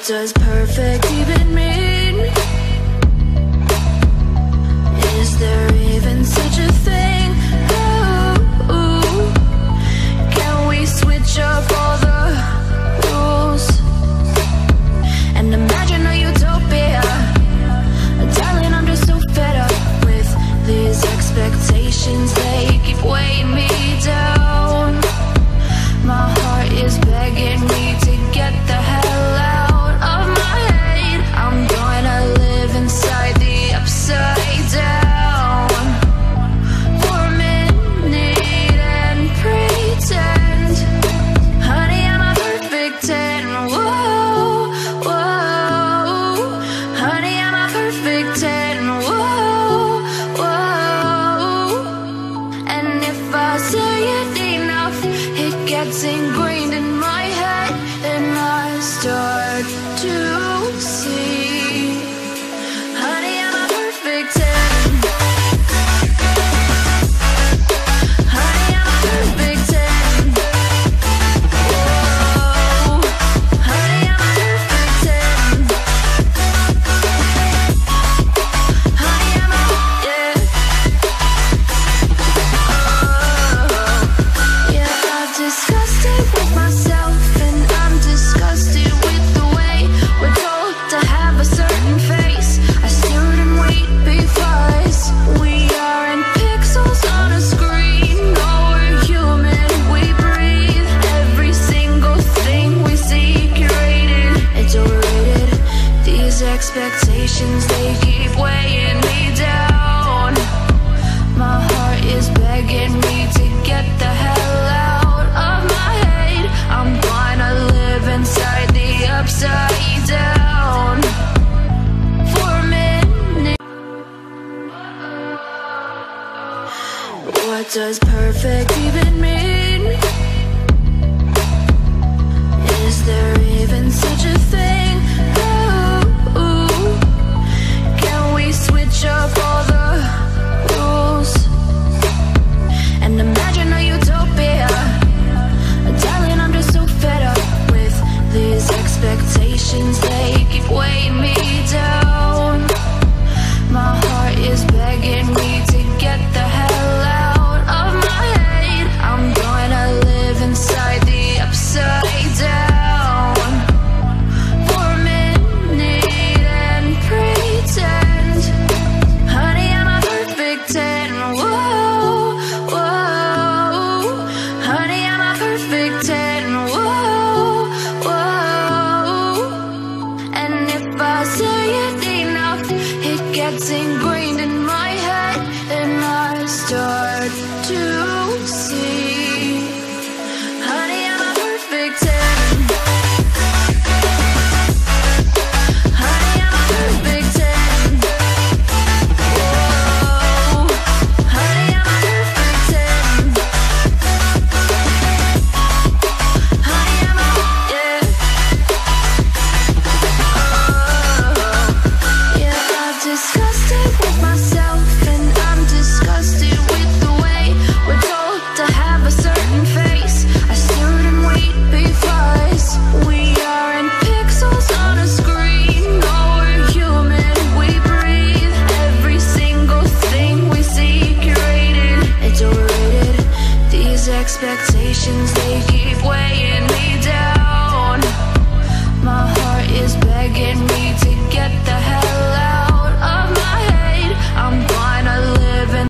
does perfect even mean? Is there even such a thing? Ooh, can we switch up all the rules and imagine a utopia? Darling, I'm just so fed up with these expectations. They keep weighing me down. My heart is begging me to get the hell out of my head. I'm gonna live inside the upside down for a minute and pretend, honey, I'm a perfect 10. Whoa, whoa, honey, I'm a perfect 10. Whoa, whoa, and if I say it enough, it gets ingrained in my head, and I start to see, honey, I'm a perfect 10. Honey, I'm a perfect 10. Whoa, honey, I'm a perfect 10. Honey, I'm a, yeah. Yeah, I've discussed it with myself, and I'm disgusted with the way we're told to have a certain face. I stood and wait because we aren't pixels on a screen. No, we're human, we breathe. Every single thing we see curated, it's overrated. These expectations, they keep weighing me down. My heart is begging me to get the hell out of my head. I'm gonna live inside the upside down for a minute. What does perfect even mean? Is there even such a thing? Ooh, can we switch up all the rules and imagine a utopia? Darling, I'm just so fed up with these expectations. They keep weighing me down. My heart is begging me to get the hell out of my head. I'm gonna live inside the upside down for a minute and pretend, honey, I'm a perfect 10. Whoa, whoa, honey, I'm a perfect 10. Whoa, whoa, and if I say it enough, it gets ingrained in my head, and I start to see, honey, I'm a perfect 10. Honey, I'm a perfect 10. Whoa, honey, I'm a perfect 10. Honey, I'm a, yeah. Yeah, I've discussed it with myself, and I'm disgusted with the way we're told to have a certain face. I stood and wait because we aren't pixels on a screen. No, we're human, we breathe. Every single thing we see curated, it's overrated. These expectations, they keep weighing me down. My heart is begging me